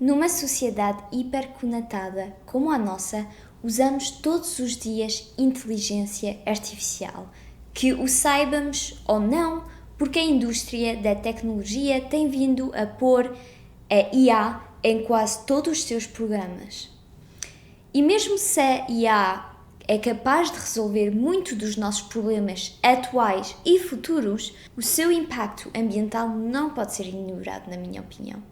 Numa sociedade hiperconectada como a nossa, usamos todos os dias inteligência artificial. Que o saibamos ou não, porque a indústria da tecnologia tem vindo a pôr a IA em quase todos os seus programas. E mesmo se a IA é capaz de resolver muito dos nossos problemas atuais e futuros, o seu impacto ambiental não pode ser ignorado, na minha opinião.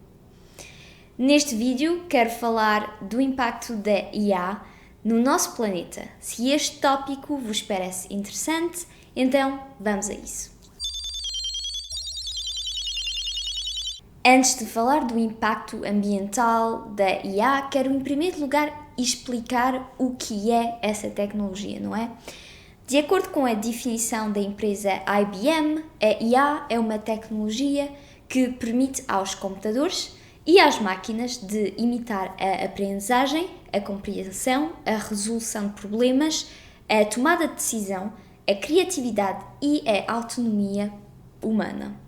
Neste vídeo quero falar do impacto da IA no nosso planeta. Se este tópico vos parece interessante, então vamos a isso. Antes de falar do impacto ambiental da IA, quero em primeiro lugar explicar o que é essa tecnologia, não é? De acordo com a definição da empresa IBM, a IA é uma tecnologia que permite aos computadores e às máquinas de imitar a aprendizagem, a compreensão, a resolução de problemas, a tomada de decisão, a criatividade e a autonomia humana.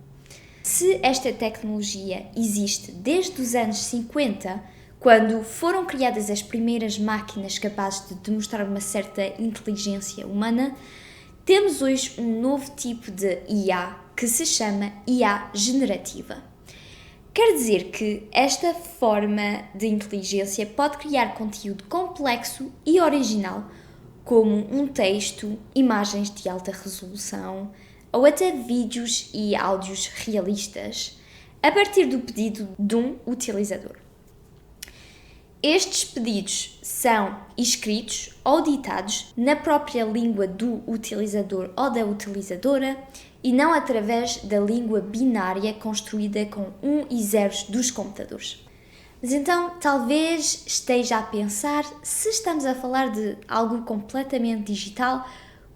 Se esta tecnologia existe desde os anos 50, quando foram criadas as primeiras máquinas capazes de demonstrar uma certa inteligência humana, temos hoje um novo tipo de IA que se chama IA generativa. Quer dizer que esta forma de inteligência pode criar conteúdo complexo e original, como um texto, imagens de alta resolução ou até vídeos e áudios realistas, a partir do pedido de um utilizador. Estes pedidos são escritos ou ditados na própria língua do utilizador ou da utilizadora e não através da língua binária construída com 1 e 0 dos computadores. Mas então, talvez esteja a pensar, se estamos a falar de algo completamente digital,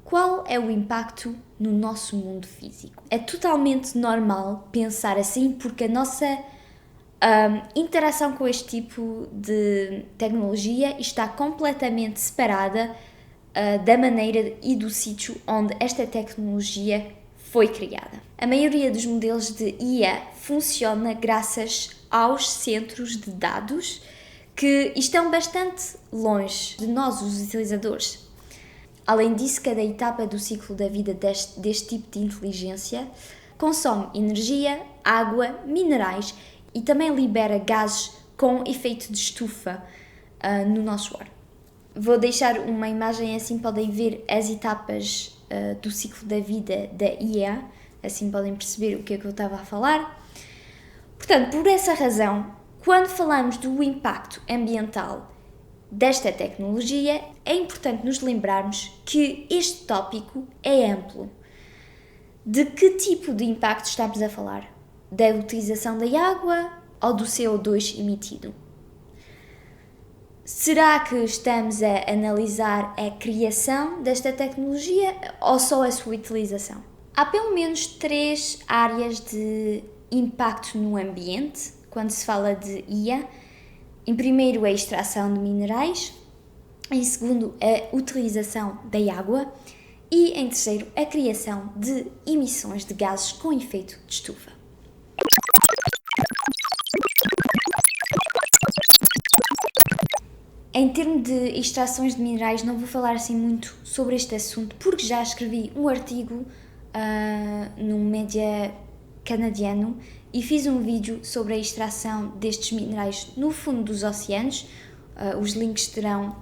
qual é o impacto no nosso mundo físico? É totalmente normal pensar assim, porque a nossa interação com este tipo de tecnologia está completamente separada da maneira e do sítio onde esta tecnologia foi criada. A maioria dos modelos de IA funciona graças aos centros de dados que estão bastante longe de nós, os utilizadores. Além disso, cada etapa do ciclo da vida deste tipo de inteligência consome energia, água, minerais e também libera gases com efeito de estufa no nosso ar. Vou deixar uma imagem, assim podem ver as etapas do ciclo da vida da IA, assim podem perceber o que é que eu estava a falar. Portanto, por essa razão, quando falamos do impacto ambiental desta tecnologia, é importante nos lembrarmos que este tópico é amplo. De que tipo de impacto estamos a falar? Da utilização da água ou do CO2 emitido? Será que estamos a analisar a criação desta tecnologia ou só a sua utilização? Há pelo menos 3 áreas de impacto no ambiente quando se fala de IA. Em primeiro, a extração de minerais. Em segundo, a utilização da água. E em terceiro, a criação de emissões de gases com efeito de estufa. Em termos de extrações de minerais, não vou falar assim muito sobre este assunto, porque já escrevi um artigo num média canadiano e fiz um vídeo sobre a extração destes minerais no fundo dos oceanos. Os links estarão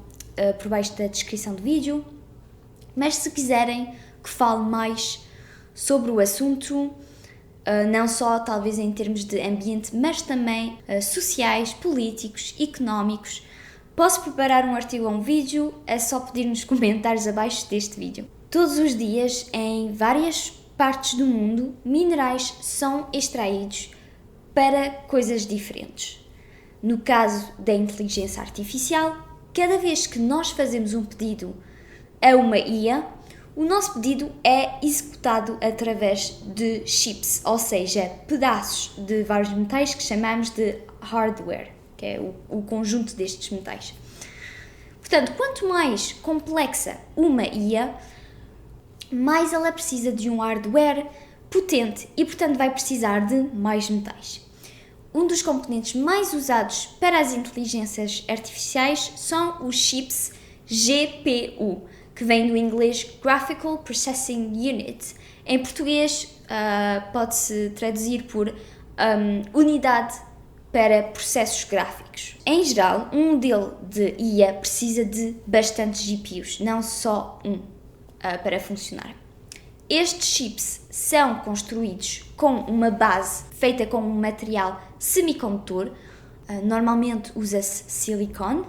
por baixo da descrição do vídeo. Mas se quiserem que fale mais sobre o assunto, não só talvez em termos de ambiente, mas também sociais, políticos, económicos, posso preparar um artigo ou um vídeo, é só pedir nos comentários abaixo deste vídeo. Todos os dias, em várias partes do mundo, minerais são extraídos para coisas diferentes. No caso da inteligência artificial, cada vez que nós fazemos um pedido a uma IA, o nosso pedido é executado através de chips, ou seja, pedaços de vários metais que chamamos de hardware, que é o conjunto destes metais. Portanto, quanto mais complexa uma IA, mais ela precisa de um hardware potente e, portanto, vai precisar de mais metais. um dos componentes mais usados para as inteligências artificiais são os chips GPU, que vem do inglês Graphical Processing Unit. Em português, pode-se traduzir por unidade para processos gráficos. Em geral, um modelo de IA precisa de bastantes GPUs, não só para funcionar. Estes chips são construídos com uma base feita com um material semicondutor, normalmente usa-se silicone,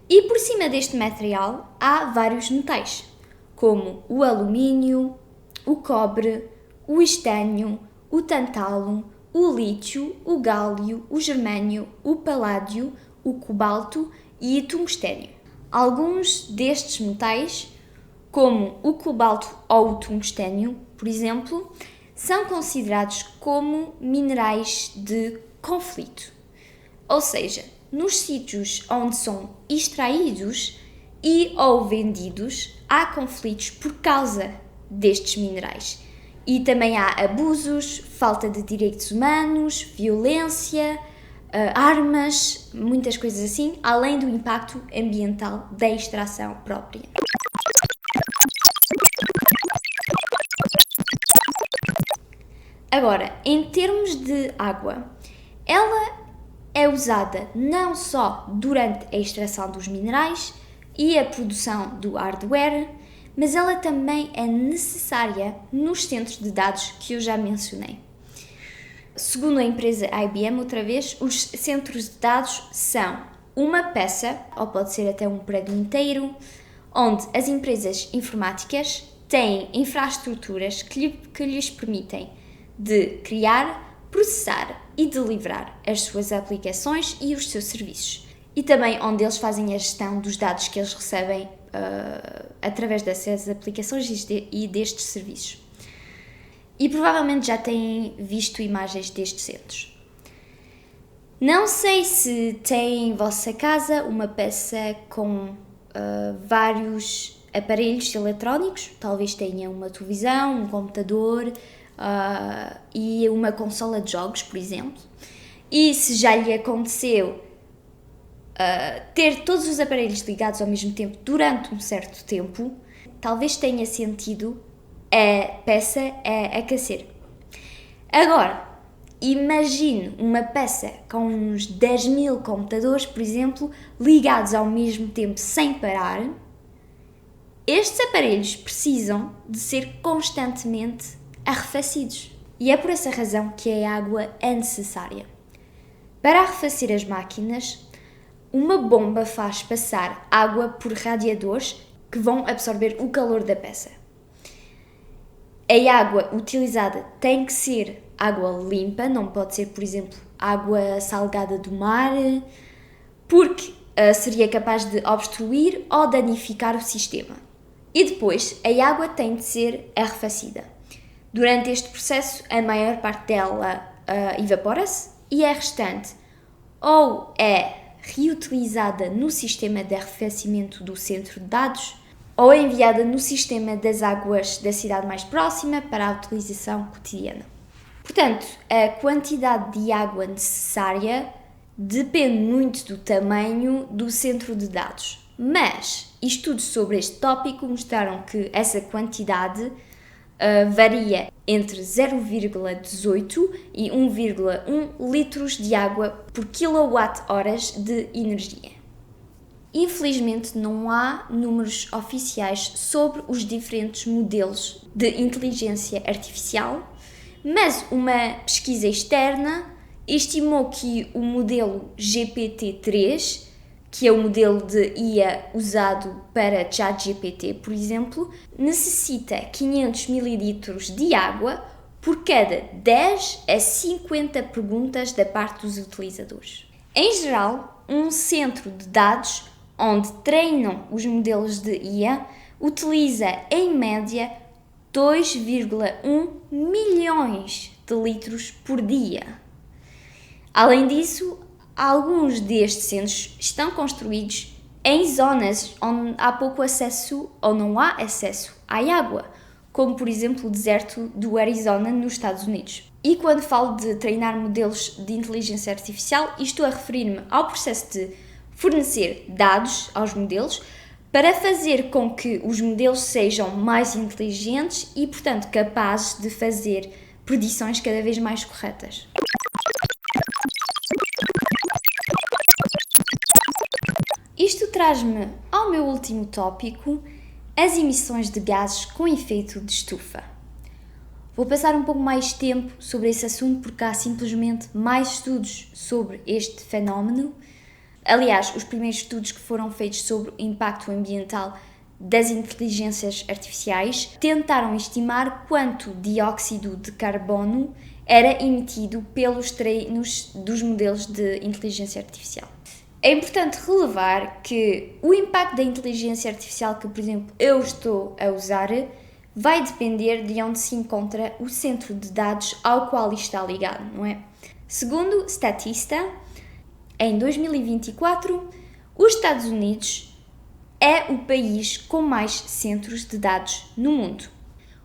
e por cima deste material há vários metais, como o alumínio, o cobre, o estânio, o tantalo, o lítio, o gálio, o germânio, o paládio, o cobalto e o tungstênio. Alguns destes metais, como o cobalto ou o tungstênio, por exemplo, são considerados como minerais de conflito. Ou seja, nos sítios onde são extraídos e ou vendidos, há conflitos por causa destes minerais. E também há abusos, falta de direitos humanos, violência, armas, muitas coisas assim, além do impacto ambiental da extração própria. Agora, em termos de água, ela é usada não só durante a extração dos minerais e a produção do hardware, mas ela também é necessária nos centros de dados que eu já mencionei. Segundo a empresa IBM, outra vez, os centros de dados são uma peça, ou pode ser até um prédio inteiro, onde as empresas informáticas têm infraestruturas que lhes permitem de criar, processar e deliverar as suas aplicações e os seus serviços. E também onde eles fazem a gestão dos dados que eles recebem através dessas aplicações e destes serviços. E provavelmente já têm visto imagens destes centros. Não sei se tem em vossa casa uma peça com vários aparelhos eletrónicos, talvez tenha uma televisão, um computador e uma consola de jogos, por exemplo. E se já lhe aconteceu ter todos os aparelhos ligados ao mesmo tempo durante um certo tempo, talvez tenha sentido a peça a aquecer. Agora, imagine uma peça com uns 10.000 computadores, por exemplo, ligados ao mesmo tempo sem parar. Estes aparelhos precisam de ser constantemente arrefecidos. E é por essa razão que a água é necessária. Para arrefecer as máquinas, uma bomba faz passar água por radiadores que vão absorver o calor da peça. A água utilizada tem que ser água limpa, não pode ser, por exemplo, água salgada do mar, porque seria capaz de obstruir ou danificar o sistema. E depois, a água tem de ser arrefecida. Durante este processo, a maior parte dela evapora-se e a restante ou é reutilizada no sistema de arrefecimento do centro de dados ou é enviada no sistema das águas da cidade mais próxima para a utilização cotidiana. Portanto, a quantidade de água necessária depende muito do tamanho do centro de dados, mas estudos sobre este tópico mostraram que essa quantidade varia entre 0,18 e 1,1 litros de água por quilowatt-horas de energia. Infelizmente, não há números oficiais sobre os diferentes modelos de inteligência artificial, mas uma pesquisa externa estimou que o modelo GPT-3, que é o modelo de IA usado para ChatGPT, por exemplo, necessita 500 ml de água por cada 10 a 50 perguntas da parte dos utilizadores. Em geral, um centro de dados onde treinam os modelos de IA utiliza, em média, 2,1 milhões de litros por dia. Além disso, alguns destes centros estão construídos em zonas onde há pouco acesso ou não há acesso à água, como por exemplo o deserto do Arizona, nos Estados Unidos. E quando falo de treinar modelos de inteligência artificial, estou a referir-me ao processo de fornecer dados aos modelos para fazer com que os modelos sejam mais inteligentes e, portanto, capazes de fazer predições cada vez mais corretas. Isto traz-me ao meu último tópico, as emissões de gases com efeito de estufa. Vou passar um pouco mais tempo sobre esse assunto porque há simplesmente mais estudos sobre este fenómeno. Aliás, os primeiros estudos que foram feitos sobre o impacto ambiental das inteligências artificiais tentaram estimar quanto dióxido de carbono era emitido pelos treinos dos modelos de inteligência artificial. É importante relevar que o impacto da inteligência artificial que, por exemplo, eu estou a usar vai depender de onde se encontra o centro de dados ao qual está ligado, não é? Segundo Statista, em 2024, os Estados Unidos é o país com mais centros de dados no mundo.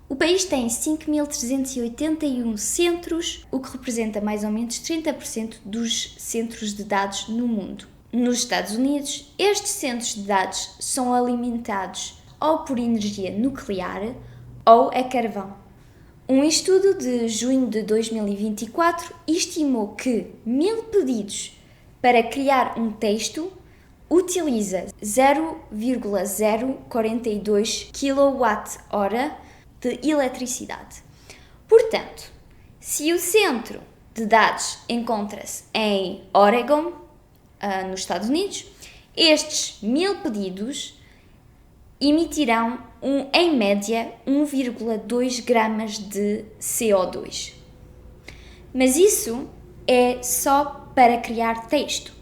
O país tem 5.381 centros, o que representa mais ou menos 30% dos centros de dados no mundo. Nos Estados Unidos, estes centros de dados são alimentados ou por energia nuclear ou a carvão. Um estudo de junho de 2024 estimou que 1.000 pedidos para criar um texto utiliza 0,042 kWh de eletricidade. Portanto, se o centro de dados encontra-se em Oregon, nos Estados Unidos, estes 1.000 pedidos emitirão, em média, 1,2 gramas de CO2. Mas isso é só para criar texto.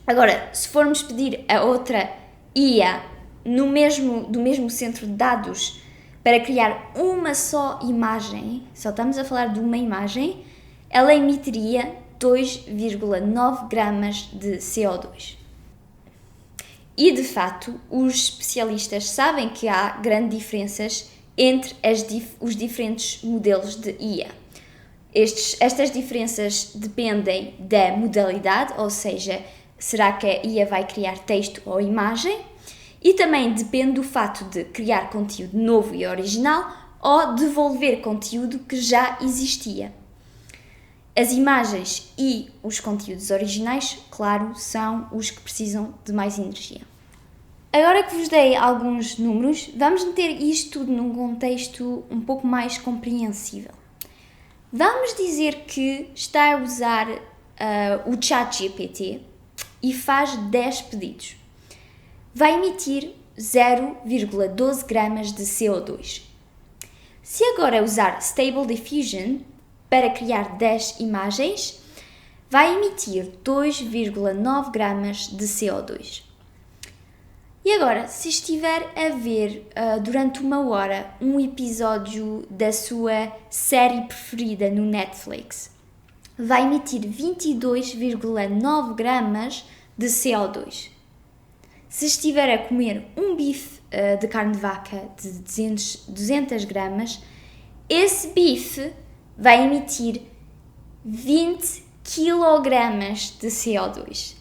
Agora, se formos pedir a outra IA do mesmo centro de dados para criar uma só imagem, só estamos a falar de uma imagem, ela emitiria 2,9 gramas de CO2. E, de facto, os especialistas sabem que há grandes diferenças entre os diferentes modelos de IA. Estas diferenças dependem da modalidade, ou seja, será que a IA vai criar texto ou imagem? E também depende do fato de criar conteúdo novo e original ou devolver conteúdo que já existia. As imagens e os conteúdos originais, claro, são os que precisam de mais energia. Agora que vos dei alguns números, vamos meter isto tudo num contexto um pouco mais compreensível. Vamos dizer que está a usar o ChatGPT e faz 10 pedidos. Vai emitir 0,12 gramas de CO2. Se agora usar Stable Diffusion para criar 10 imagens, vai emitir 2,9 gramas de CO2. E agora, se estiver a ver durante uma hora um episódio da sua série preferida no Netflix, vai emitir 22,9 gramas de CO2. Se estiver a comer um bife de carne de vaca de 200 gramas, esse bife vai emitir 20 kg de CO2.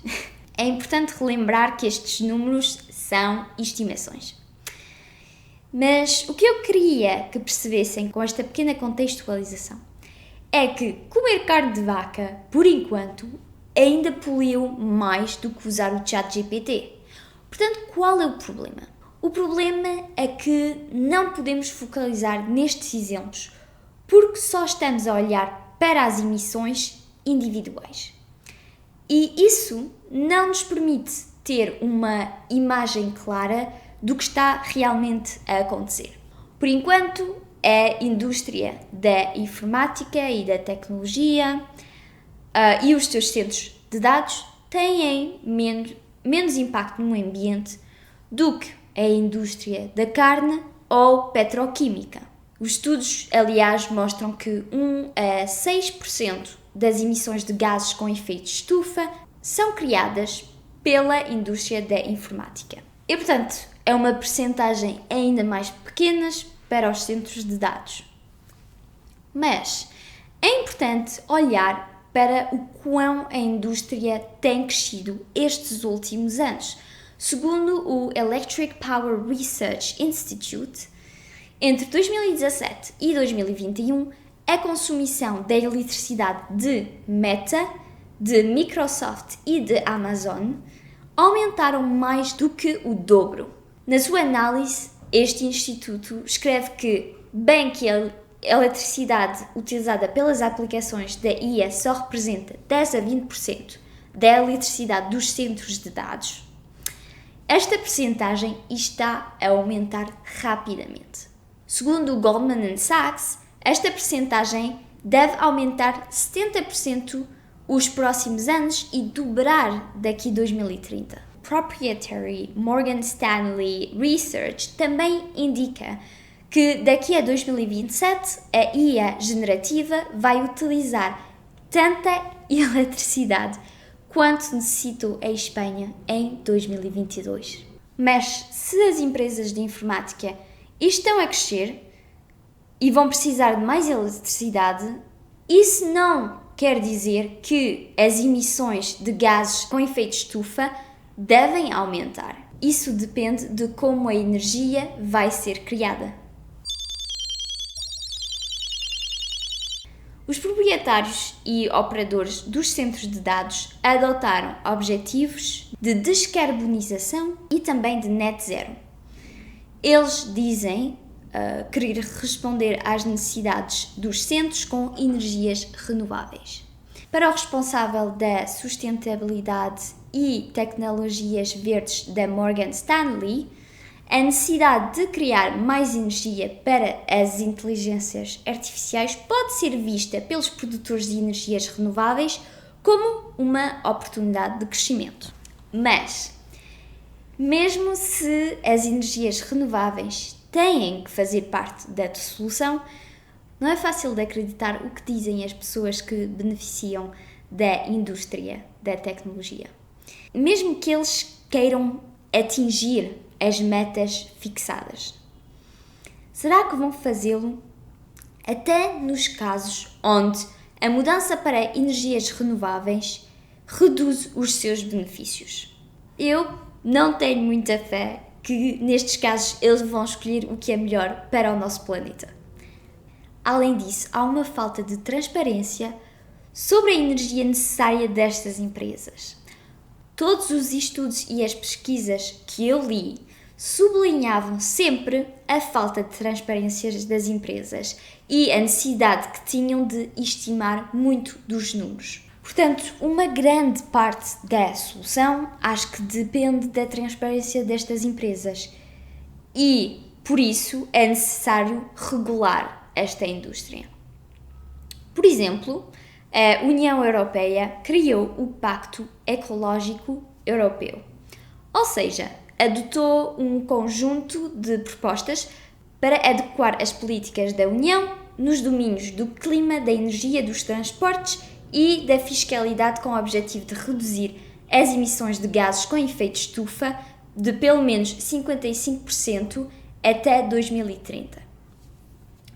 É importante relembrar que estes números são estimações. Mas o que eu queria que percebessem com esta pequena contextualização é que comer carne de vaca, por enquanto, ainda poluiu mais do que usar o ChatGPT. Portanto, qual é o problema? O problema é que não podemos focalizar nestes exemplos, porque só estamos a olhar para as emissões individuais. E isso não nos permite ter uma imagem clara do que está realmente a acontecer. Por enquanto, a indústria da informática e da tecnologia e os seus centros de dados têm menos impacto no ambiente do que a indústria da carne ou petroquímica. Os estudos, aliás, mostram que 1 a 6% das emissões de gases com efeito de estufa são criadas pela indústria da informática. E, portanto, é uma percentagem ainda mais pequena, para os centros de dados. Mas é importante olhar para o quão a indústria tem crescido estes últimos anos. Segundo o Electric Power Research Institute, entre 2017 e 2021, a consumição da eletricidade de Meta, de Microsoft e de Amazon aumentaram mais do que o dobro. Na sua análise, este instituto escreve que, bem que a eletricidade utilizada pelas aplicações da IA só representa 10 a 20% da eletricidade dos centros de dados, esta percentagem está a aumentar rapidamente. Segundo o Goldman Sachs, esta percentagem deve aumentar 70% os próximos anos e dobrar daqui a 2030. Proprietary Morgan Stanley Research também indica que daqui a 2027 a IA generativa vai utilizar tanta eletricidade quanto necessitou a Espanha em 2022. Mas se as empresas de informática estão a crescer e vão precisar de mais eletricidade, isso não quer dizer que as emissões de gases com efeito estufa devem aumentar. Isso depende de como a energia vai ser criada. Os proprietários e operadores dos centros de dados adotaram objetivos de descarbonização e também de net zero. Eles dizem querer responder às necessidades dos centros com energias renováveis. Para o responsável da sustentabilidade e tecnologias verdes da Morgan Stanley, a necessidade de criar mais energia para as inteligências artificiais pode ser vista pelos produtores de energias renováveis como uma oportunidade de crescimento. Mas, mesmo se as energias renováveis têm que fazer parte da solução, não é fácil de acreditar o que dizem as pessoas que beneficiam da indústria da tecnologia. Mesmo que eles queiram atingir as metas fixadas. Será que vão fazê-lo até nos casos onde a mudança para energias renováveis reduz os seus benefícios? Eu não tenho muita fé que nestes casos eles vão escolher o que é melhor para o nosso planeta. Além disso, há uma falta de transparência sobre a energia necessária destas empresas. Todos os estudos e as pesquisas que eu li sublinhavam sempre a falta de transparência das empresas e a necessidade que tinham de estimar muito dos números. Portanto, uma grande parte da solução acho que depende da transparência destas empresas e, por isso, é necessário regular esta indústria. Por exemplo, a União Europeia criou o Pacto Ecológico Europeu, ou seja, adotou um conjunto de propostas para adequar as políticas da União nos domínios do clima, da energia, dos transportes e da fiscalidade com o objetivo de reduzir as emissões de gases com efeito estufa de pelo menos 55% até 2030.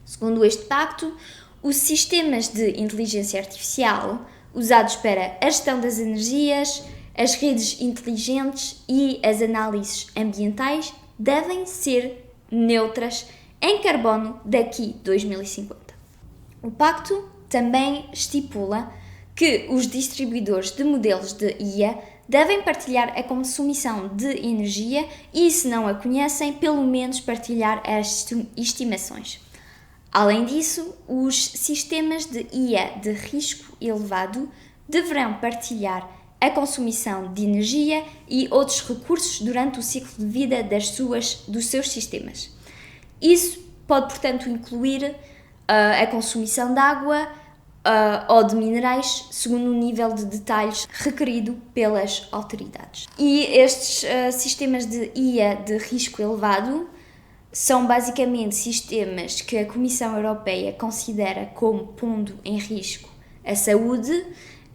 Segundo este pacto, os sistemas de inteligência artificial usados para a gestão das energias, as redes inteligentes e as análises ambientais devem ser neutras em carbono daqui a 2050. O pacto também estipula que os distribuidores de modelos de IA devem partilhar a consumição de energia e, se não a conhecem, pelo menos partilhar as estimações. Além disso, os sistemas de IA de risco elevado deverão partilhar a consumição de energia e outros recursos durante o ciclo de vida dos seus sistemas. Isso pode, portanto, incluir a consumição de água ou de minerais, segundo o nível de detalhes requerido pelas autoridades. E estes sistemas de IA de risco elevado são basicamente sistemas que a Comissão Europeia considera como pondo em risco a saúde,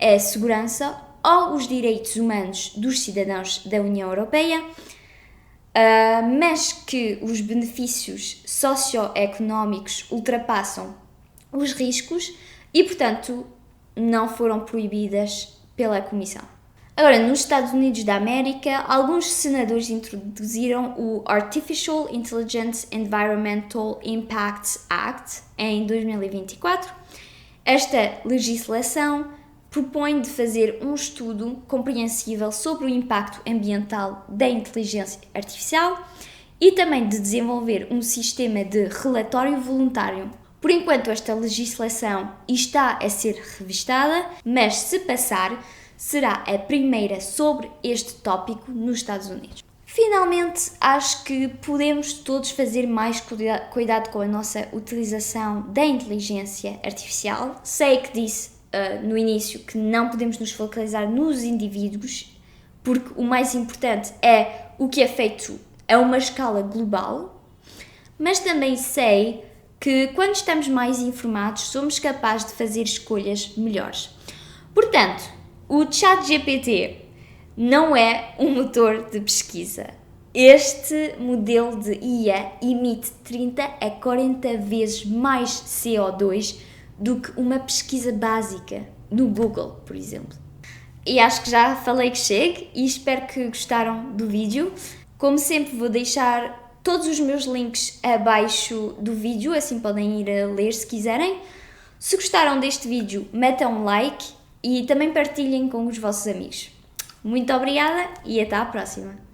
a segurança ou os direitos humanos dos cidadãos da União Europeia, mas que os benefícios socioeconómicos ultrapassam os riscos e, portanto, não foram proibidas pela Comissão. Agora, nos Estados Unidos da América, alguns senadores introduziram o Artificial Intelligence Environmental Impacts Act em 2024. Esta legislação propõe de fazer um estudo compreensível sobre o impacto ambiental da inteligência artificial e também de desenvolver um sistema de relatório voluntário. Por enquanto, esta legislação está a ser revistada, mas se passar, será a primeira sobre este tópico nos Estados Unidos. Finalmente, acho que podemos todos fazer mais cuidado com a nossa utilização da inteligência artificial. Sei que disse no início que não podemos nos focalizar nos indivíduos, porque o mais importante é o que é feito a uma escala global, mas também sei que quando estamos mais informados somos capazes de fazer escolhas melhores. Portanto, o ChatGPT não é um motor de pesquisa. Este modelo de IA emite 30 a 40 vezes mais CO2 do que uma pesquisa básica no Google, por exemplo. E acho que já falei que chegue e espero que gostaram do vídeo. Como sempre, vou deixar todos os meus links abaixo do vídeo, assim podem ir a ler se quiserem. Se gostaram deste vídeo, metam um like e também partilhem com os vossos amigos. Muito obrigada e até à próxima!